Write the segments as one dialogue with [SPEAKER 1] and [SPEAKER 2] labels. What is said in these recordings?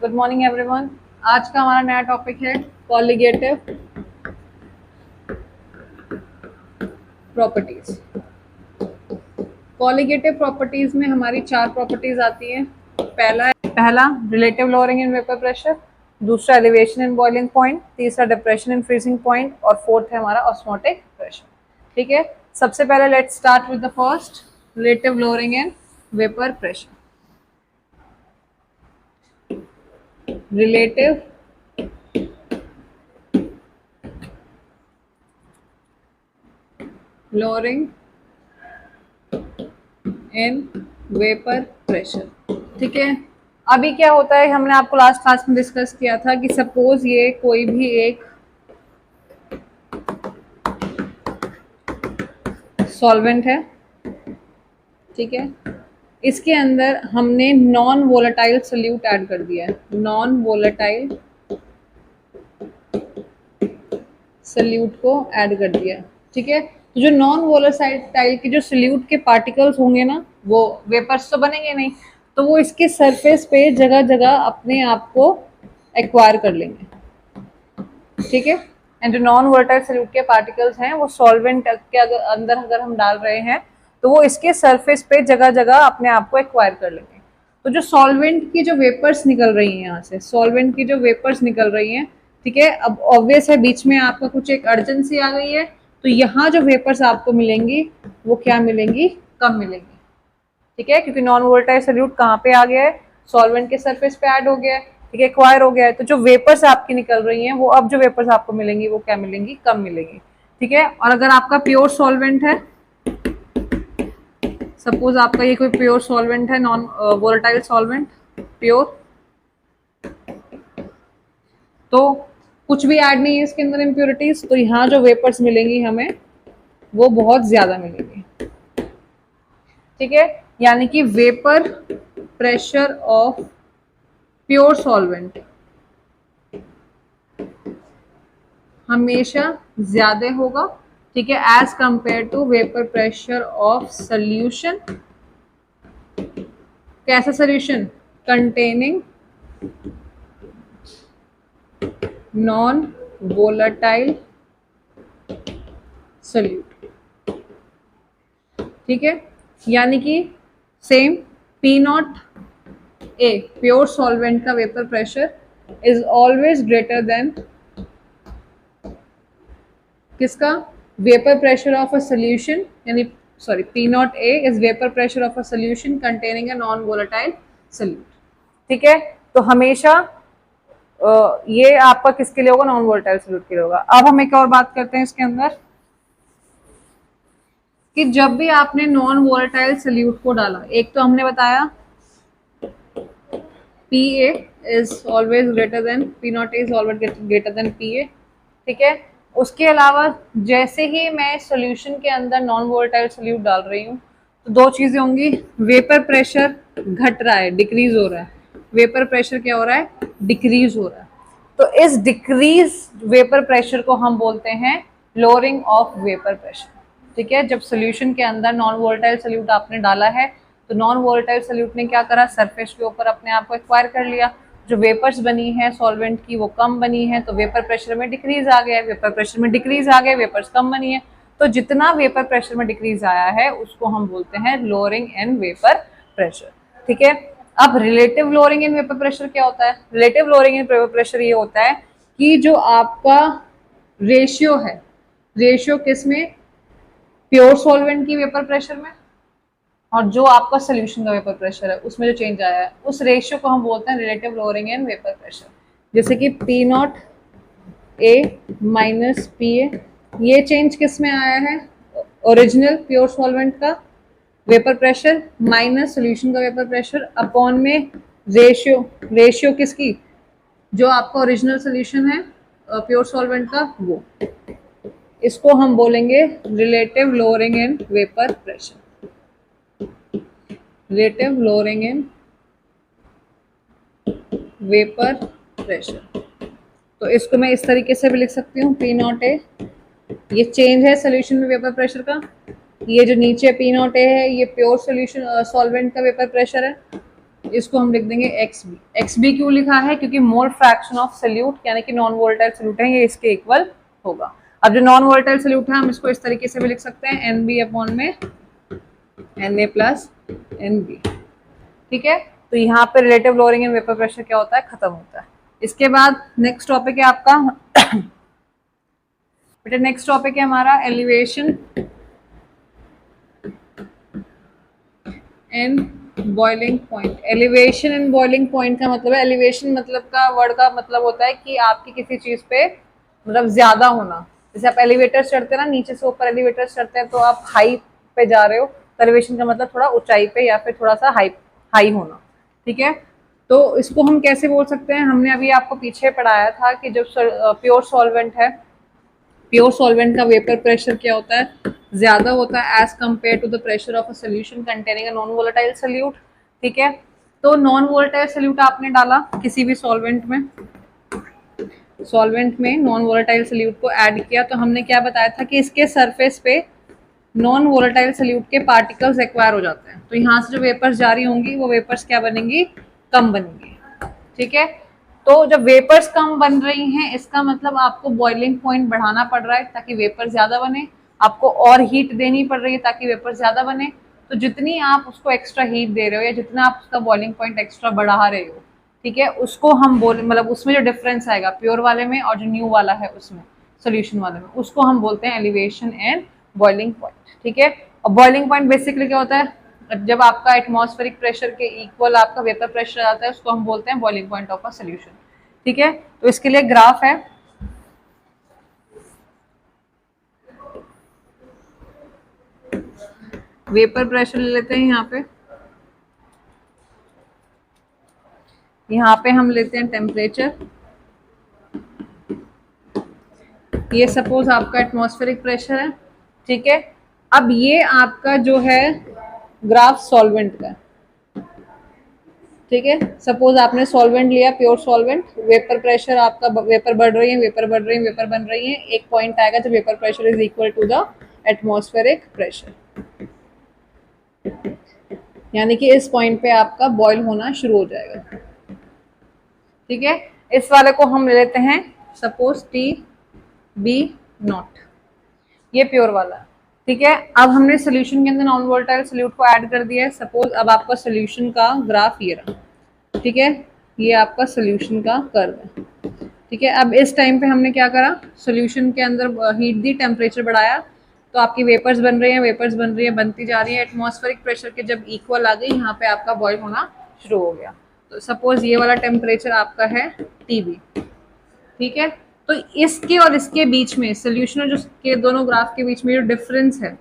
[SPEAKER 1] Good morning everyone. आज का हमारा नया टॉपिक है कॉलिगेटिव प्रॉपर्टीज। कॉलिगेटिव प्रॉपर्टीज में हमारी चार प्रॉपर्टीज आती हैं। पहला relative lowering in vapour pressure, दूसरा एलिवेशन इन बॉइलिंग पॉइंट, तीसरा डिप्रेशन इन फ्रीजिंग पॉइंट और फोर्थ है हमारा ऑस्मोटिक प्रेशर। ठीक है, सबसे पहले let's start with the first, relative lowering in vapour pressure. Relative lowering in vapour pressure. ठीक है, अभी क्या होता है, हमने आपको लास्ट क्लास में डिस्कस किया था कि सपोज ये कोई भी एक सॉल्वेंट है। ठीक है, इसके अंदर हमने नॉन वोलेटाइल सोल्यूट ऐड कर दिया है, नॉन वोलेटाइल सोल्यूट को ऐड कर दिया। ठीक है, तो जो नॉन वोलेटाइल के जो सोल्यूट के पार्टिकल्स होंगे ना, वो वेपर्स तो बनेंगे नहीं, तो वो इसके सरफेस पे जगह जगह अपने आप को एक्वायर कर लेंगे। ठीक है, एंड जो नॉन वोलेटाइल सोल्यूट के पार्टिकल्स हैं वो सॉल्वेंट के अंदर अगर हम डाल रहे हैं तो वो इसके सरफेस पे जगह जगह अपने आप को एक्वायर कर लेंगे। तो जो सॉल्वेंट की जो वेपर्स निकल रही हैं यहाँ से, सॉल्वेंट की जो वेपर्स निकल रही हैं, ठीक है, अब ऑब्वियस है बीच में आपका कुछ एक अर्जेंसी आ गई है, तो यहाँ जो वेपर्स आपको मिलेंगी वो क्या मिलेंगी, कम मिलेंगी। ठीक है, क्योंकि नॉन वोलेटाइल सोल्यूट कहाँ पे आ गया है, सॉल्वेंट के सरफेस पे ऐड हो गया है। ठीक है, एक्वायर हो गया है, तो जो वेपर्स आपकी निकल रही हैं वो अब जो वेपर्स आपको मिलेंगी वो क्या मिलेंगी, कम मिलेंगी। ठीक है, और अगर आपका प्योर सॉल्वेंट है, सपोज आपका ये कोई प्योर सॉल्वेंट है, नॉन वोलेटाइल सॉल्वेंट प्योर, तो कुछ भी ऐड नहीं है इसके अंदर इम्प्योरिटीज, तो यहाँ जो वेपर्स मिलेंगी हमें वो बहुत ज्यादा मिलेंगी। ठीक है, यानी कि vapour pressure of pure solvent हमेशा ज्यादा होगा। ठीक है, as compare to vapour pressure of solution. कैसा solution, containing non volatile solute. ठीक है, यानी कि same P naught A pure solvent का vapour pressure is always greater than किसका, vapour pressure of a solution, यानी sorry P naught A is vapour pressure of a solution containing a non volatile solute. ठीक है, तो हमेशा ये आपका किसके लिए होगा, नॉन वोलेटाइल सोल्यूट के लिए होगा। अब हम एक और बात करते हैं इसके अंदर कि जब भी आपने नॉन वोलेटाइल सोल्यूट को डाला, एक तो हमने बताया P A is always greater then P naught A is always greater then P A. ठीक है, उसके अलावा जैसे ही मैं सॉल्यूशन के अंदर नॉन वोलेटाइल सोल्यूट डाल रही हूँ तो दो चीजें होंगी, वेपर प्रेशर घट रहा है, डिक्रीज हो रहा है। वेपर प्रेशर क्या हो रहा है, डिक्रीज हो रहा है। तो इस डिक्रीज वेपर प्रेशर को हम बोलते हैं लोअरिंग ऑफ वेपर प्रेशर। ठीक है, जब सोल्यूशन के अंदर नॉन वोलेटाइल सोल्यूट आपने डाला है तो नॉन वोलेटाइल सोल्यूट ने क्या करा, सरफेस के ऊपर अपने आप को एक्वायर कर लिया, जो वेपर्स बनी है सॉल्वेंट की वो कम बनी है, तो वेपर प्रेशर में डिक्रीज आ गया, वेपर प्रेशर में डिक्रीज आ गया, वेपर्स कम बनी है। तो जितना वेपर प्रेशर में डिक्रीज आया है उसको हम बोलते हैं लोअरिंग इन वेपर प्रेशर। ठीक है, अब relative lowering in vapour pressure क्या होता है, relative lowering in vapour pressure ये होता है कि जो आपका रेशियो है, रेशियो किसमें, प्योर सॉल्वेंट की वेपर प्रेशर में और जो आपका सोल्यूशन का वेपर प्रेशर है उसमें जो चेंज आया है उस रेशियो को हम बोलते हैं relative lowering in vapour pressure. जैसे कि P naught A minus P A, ये चेंज किस में आया है, ओरिजिनल प्योर सॉल्वेंट का वेपर प्रेशर माइनस सोल्यूशन का वेपर प्रेशर अपॉन में रेशियो, रेशियो किसकी, जो आपका ओरिजिनल सोल्यूशन है प्योर सॉल्वेंट का वो, इसको हम बोलेंगे relative lowering in vapour pressure. Relative lowering in vapour pressure, तो इसको मैं इस तरीके से भी लिख सकती हूँ, पी नॉट ए, ये चेंज है सोल्यूशन में वेपर प्रेशर का, ये जो नीचे पी नॉट ए है ये प्योर सोल्यूशन सॉल्वेंट का वेपर प्रेशर है, इसको हम लिख देंगे XB। XB क्यों लिखा है? क्योंकि मोल फ्रैक्शन ऑफ सोल्यूट यानी कि नॉन वोलेटाइल सोल्यूट है, ये इसके इक्वल होगा। अब जो नॉन वोलेटाइल सोल्यूट है हम इसको इस तरीके से भी लिख सकते हैं, NB अपॉन में Na प्लस NB। ठीक है, तो यहाँ पे relative lowering in vapour pressure क्या होता है? खत्म होता है। इसके बाद नेक्स्ट टॉपिक है आपका बेटा, नेक्स्ट टॉपिक है हमारा elevation in boiling point. Elevation in boiling point का मतलब है, एलिवेशन मतलब का वर्ड का मतलब होता है कि आपकी किसी चीज पे मतलब ज्यादा होना। जैसे आप एलिवेटर चढ़ते हैं ना, नीचे से ऊपर एलिवेटर चढ़ते हैं तो आप हाई पे जा रहे हो, एलिवेशन का मतलब थोड़ा ऊंचाई पे या फिर थोड़ा सा हाई होना। ठीक है, तो इसको हम कैसे बोल सकते हैं? हमने अभी आपको पीछे पढ़ाया था कि जब प्योर सॉल्वेंट है, प्योर सॉल्वेंट का वेपर प्रेशर क्या होता है? ज्यादा होता है as compare to the pressure of a solution containing a non volatile solute. ठीक है, तो नॉन वोलेटाइल सोल्यूट आपने डाला किसी भी सॉल्वेंट में, सॉल्वेंट में नॉन वोलेटाइल सोल्यूट को ऐड किया, तो हमने क्या बताया था कि इसके सरफेस पे नॉन वोलेटाइल सोल्यूट के पार्टिकल्स एक्वायर हो जाते हैं। तो यहाँ से जो वेपर्स जारी होंगी वो वेपर्स क्या बनेंगी? कम बनेंगी। ठीक है, तो जब वेपर्स कम बन रही हैं इसका मतलब आपको बॉइलिंग पॉइंट बढ़ाना पड़ रहा है ताकि वेपर ज्यादा बने, आपको और हीट देनी पड़ रही है ताकि वेपर ज्यादा बने। तो जितनी आप उसको एक्स्ट्रा हीट दे रहे हो या जितना आप उसका बॉइलिंग पॉइंट एक्स्ट्रा बढ़ा रहे हो, ठीक है, उसको हम बोल मतलब उसमें जो डिफरेंस आएगा प्योर वाले में और जो न्यू वाला है उसमें, सोल्यूशन वाले में, उसको हम बोलते हैं एलिवेशन एंड बॉइलिंग पॉइंट। ठीक है, और बॉइलिंग पॉइंट बेसिकली क्या होता है? जब आपका एटमॉस्फेरिक प्रेशर के इक्वल आपका वेपर प्रेशर आता है उसको हम बोलते हैं boiling point of a solution. ठीक है, तो इसके लिए ग्राफ है, वेपर प्रेशर ले लेते हैं यहाँ पे हम लेते हैं टेम्परेचर। ये सपोज आपका एटमॉस्फेरिक प्रेशर है। ठीक है, अब ये आपका जो है ग्राफ सॉल्वेंट का। ठीक है, सपोज आपने सॉल्वेंट लिया, प्योर सॉल्वेंट, वेपर प्रेशर आपका, वेपर बढ़ रही है, वेपर बढ़ रही है, वेपर बन रही है, एक पॉइंट आएगा जब vapour pressure is equal to the atmospheric pressure, यानी कि इस पॉइंट पे आपका बॉयल होना शुरू हो जाएगा। ठीक है, इस वाले को हम ले लेते हैं सपोज TB0, ये प्योर वाला। ठीक है, अब हमने सोल्यूशन के अंदर नॉन वोलेटाइल सोल्यूट को ऐड कर दिया है। सपोज अब आपका सोल्यूशन का ग्राफ ये रहा। ठीक है, ये आपका सोल्यूशन का कर्व है। ठीक है, अब इस टाइम पे हमने क्या करा? सोल्यूशन के अंदर हीट दी, टेम्परेचर बढ़ाया, तो आपकी वेपर्स बन रही है, वेपर्स बन रही है, बनती जा रही है, एटमॉस्फेरिक प्रेशर के जब इक्वल आ गई यहाँ पे आपका बॉयल होना शुरू हो गया। तो सपोज ये वाला टेम्परेचर आपका है TB। ठीक है, तो इसके और इसके बीच में सोल्यूशन और जो के दोनों ग्राफ के बीच में जो डिफरेंस है,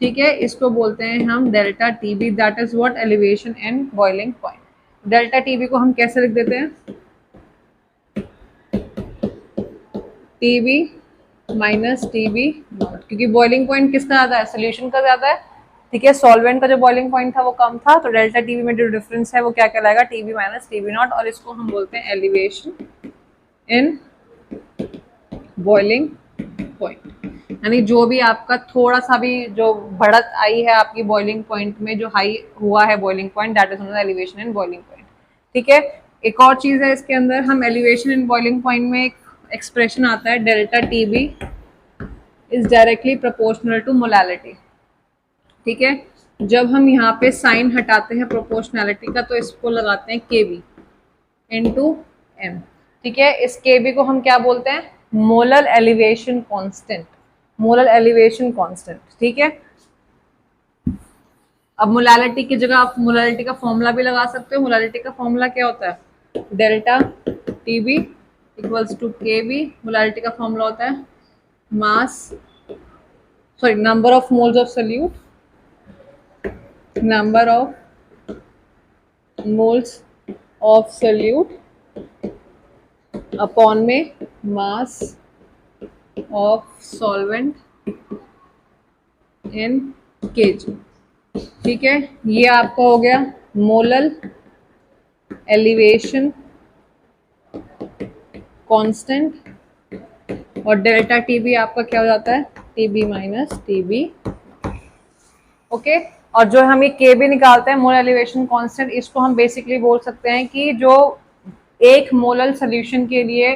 [SPEAKER 1] ठीक है, इसको बोलते हैं हम delta TB, that is what? Elevation and boiling point. Delta TB को हम कैसे लिख देते हैं? TB माइनस TB0, क्योंकि बॉइलिंग पॉइंट किसका ज्यादा है? सोल्यूशन का ज्यादा है। ठीक है, सॉल्वेंट का जो बॉइलिंग पॉइंट था वो कम था, तो डेल्टा TB में जो डिफरेंस है वो क्या कहलाएगा? TB माइनस TB0, और इसको हम बोलते हैं एलिवेशन इन बॉइलिंग पॉइंट। यानी जो भी आपका थोड़ा सा भी जो बढ़त आई है आपकी बॉइलिंग पॉइंट में, जो हाई हुआ है boiling point, that is elevation in boiling point. ठीक है, एक और चीज है इसके अंदर, हम एलिवेशन इन बॉइलिंग पॉइंट में एक एक्सप्रेशन आता है, delta TB is directly proportional to molality. ठीक है, जब हम यहाँ पे साइन हटाते हैं प्रोपोर्शनैलिटी का तो इसको लगाते हैं KB इंटू M। ठीक है, इस KB को हम क्या बोलते हैं? Molar elevation constant, molar elevation constant. ठीक है, अब मोलैलिटी की जगह आप मोलैलिटी का फॉर्मूला भी लगा सकते हो। मोलैलिटी का फॉर्मूला क्या होता है? Delta TB equals to KB। Molality का फॉर्मूला होता है mass, sorry, number of moles of solute, number of moles of solute upon में mass of solvent in kg। ठीक है, ये आपका हो गया मोलल एलिवेशन कांस्टेंट, और डेल्टा TB आपका क्या हो जाता है? TB minus TB। ओके। और जो हम ये के बी निकालते हैं मोलर एलिवेशन कांस्टेंट, इसको हम बेसिकली बोल सकते हैं कि जो एक मोलर सोल्यूशन के लिए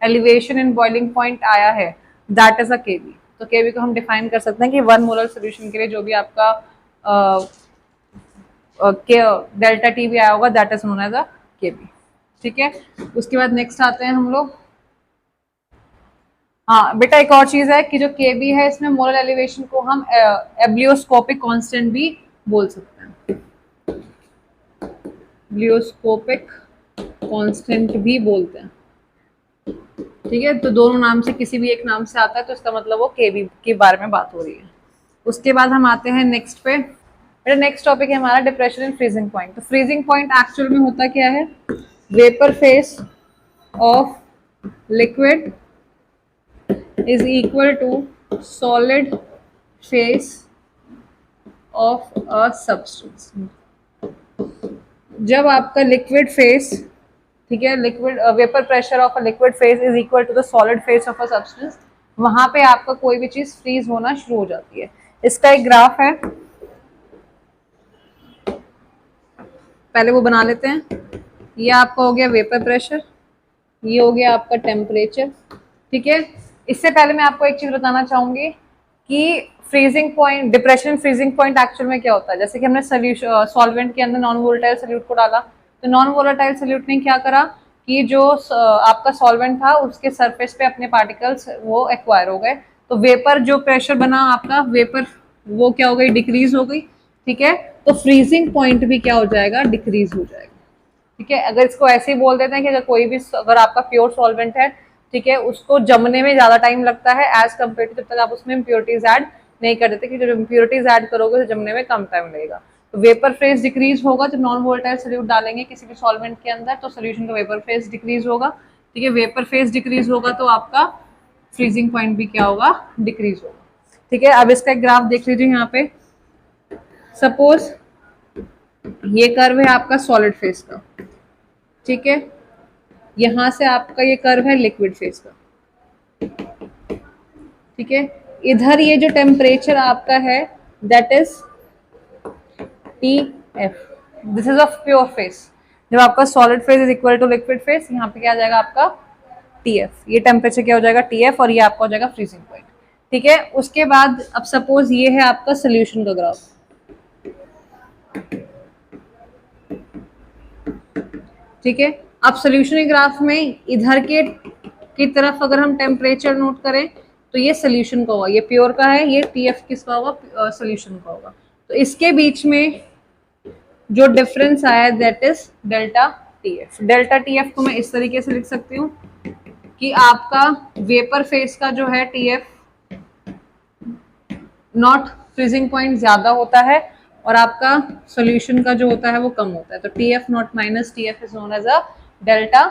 [SPEAKER 1] एलिवेशन इन बॉइलिंग पॉइंट आया है दैट इज अ केबी। तो केबी को हम डिफाइन कर सकते हैं कि वन मोलर सोल्यूशन के लिए जो भी आपका डेल्टा टी भी आया होगा that is known as a K B. ठीक है, उसके बाद नेक्स्ट आते हैं हम लोग। हाँ बेटा, एक और चीज है कि जो केबी है इसमें मोलर एलिवेशन को हम एब्लियोस्कोपिक कांस्टेंट भी बोल सकते हैं, एब्लियोस्कोपिक कांस्टेंट भी बोलते हैं। ठीक है, तो दोनों नाम से किसी भी एक नाम से आता है तो इसका मतलब वो केबी के बारे में बात हो रही है। उसके बाद हम आते हैं नेक्स्ट पे। बेटा नेक्स्ट टॉपिक है हमारा डिप्रेशन इन फ्रीजिंग पॉइंट। तो फ्रीजिंग पॉइंट एक्चुअल में होता क्या है, vapour face of liquid is equal to solid phase of a substance। जब आपका लिक्विड फेस, ठीक है, liquid vapour pressure of a liquid phase is equal to the solid phase of a substance, वहां पे आपका कोई भी चीज फ्रीज होना शुरू हो जाती है। इसका एक ग्राफ है, पहले वो बना लेते हैं। ये आपका हो गया वेपर प्रेशर, ये हो गया आपका टेम्परेचर। ठीक है, इससे पहले मैं आपको एक चीज बताना चाहूंगी कि freezing point, depression freezing point actual में क्या होता है। जैसे कि हमने सोल्यूशन सॉल्वेंट के अंदर नॉन वोलेटाइल सोल्यूट को डाला, तो नॉन वोलेटाइल सोल्यूट ने क्या करा कि जो आपका सॉल्वेंट था उसके सरफेस पे अपने पार्टिकल्स वो एक्वायर हो गए, तो वेपर जो प्रेशर बना आपका वेपर वो क्या हो गई, डिक्रीज हो गई। ठीक है, तो फ्रीजिंग पॉइंट भी क्या हो जाएगा, डिक्रीज हो जाएगा। ठीक है, अगर इसको ऐसे ही बोल देते हैं कि अगर कोई भी, अगर आपका प्योर सॉल्वेंट है, ठीक है, उसको जमने में ज्यादा टाइम लगता है एज कम्पेयर टू जब तक आप उसमें इम्प्योरिटीज ऐड नहीं कर देते, कि जब इम्प्योरिटीज ऐड करोगे तो जमने में कम टाइम लगेगा। तो वेपर फेज डिक्रीज होगा जब नॉन वोलेटाइल सोल्यूट डालेंगे किसी भी सॉल्वेंट के अंदर, तो सोल्यूशन का वेपर फेज डिक्रीज होगा। ठीक है, वेपर फेज डिक्रीज होगा तो आपका फ्रीजिंग पॉइंट भी क्या होगा, डिक्रीज होगा। ठीक है, अब इसका एक ग्राफ देख लीजिए यहाँ पे। सपोज ये कर्व है आपका सॉलिड फेज का, ठीक है, यहां से आपका ये कर्व है लिक्विड फेज का। ठीक है, इधर ये जो टेम्परेचर आपका है that is T F, this is of pure phase. जब आपका solid phase is equal to liquid phase, यहाँ पे क्या आ जाएगा आपका टी एफ, ये टेम्परेचर क्या हो जाएगा टी एफ, और ये आपका हो जाएगा फ्रीजिंग पॉइंट। ठीक है, उसके बाद अब सपोज ये है आपका सोल्यूशन का ग्राफ। ठीक है, अब सोल्यूशन ग्राफ में इधर के की तरफ अगर हम टेम्परेचर नोट करें तो ये सोल्यूशन का होगा, ये प्योर का है, ये टीएफ किसका होगा, सोल्यूशन का होगा। तो इसके बीच में जो डिफरेंस आया that is delta TF. Delta TF को मैं इस तरीके से लिख सकती हूँ कि आपका वेपर फेज का जो है टीएफ नॉट फ्रीजिंग पॉइंट ज्यादा होता है और आपका सॉल्यूशन का जो होता है वो कम होता है। तो T F not minus T F is known as a delta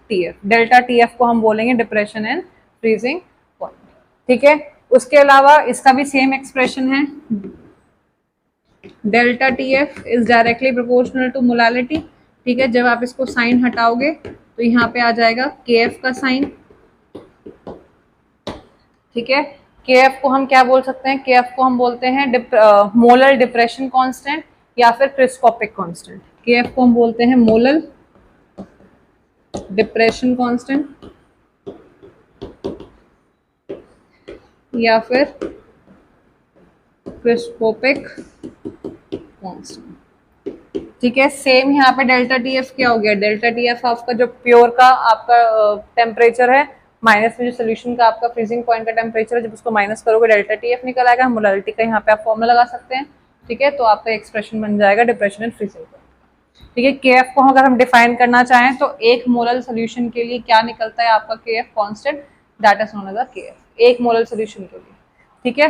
[SPEAKER 1] T F. Delta T F को हम बोलेंगे डिप्रेशन एंड फ्रीजिंग पॉइंट। ठीक है, उसके अलावा इसका भी सेम एक्सप्रेशन है, delta T F is directly proportional to molality. ठीक है, जब आप इसको साइन हटाओगे तो यहाँ पे आ जाएगा के एफ का साइन। ठीक है, के एफ को हम क्या बोल सकते हैं, के एफ को हम बोलते हैं मोलर डिप्रेशन कांस्टेंट या फिर क्रिस्कोपिक कांस्टेंट। के एफ को हम बोलते हैं मोलर डिप्रेशन कांस्टेंट या फिर क्रिस्कोपिक कांस्टेंट। ठीक है, सेम यहाँ पे डेल्टा टी एफ क्या हो गया, डेल्टा टी एफ आपका जो प्योर का आपका टेम्परेचर है माइनस में जो सोल्यूशन का आपका फ्रीजिंग पॉइंट का टेम्परेचर है, जब उसको माइनस करोगे डेल्टा टी एफ निकल आएगा। मोलारिटी का यहाँ पे आप फॉर्मूला लगा सकते हैं। ठीक है, तो आपका एक्सप्रेशन बन जाएगा डिप्रेशन एंड फ्रीजिंग पॉइंट। ठीक है, के एफ को अगर हम डिफाइन करना चाहें तो एक मोलर सोल्यूशन के लिए क्या निकलता है आपका K F constant, that is known as a K F, एक मोलर सोल्यूशन के लिए। ठीक है,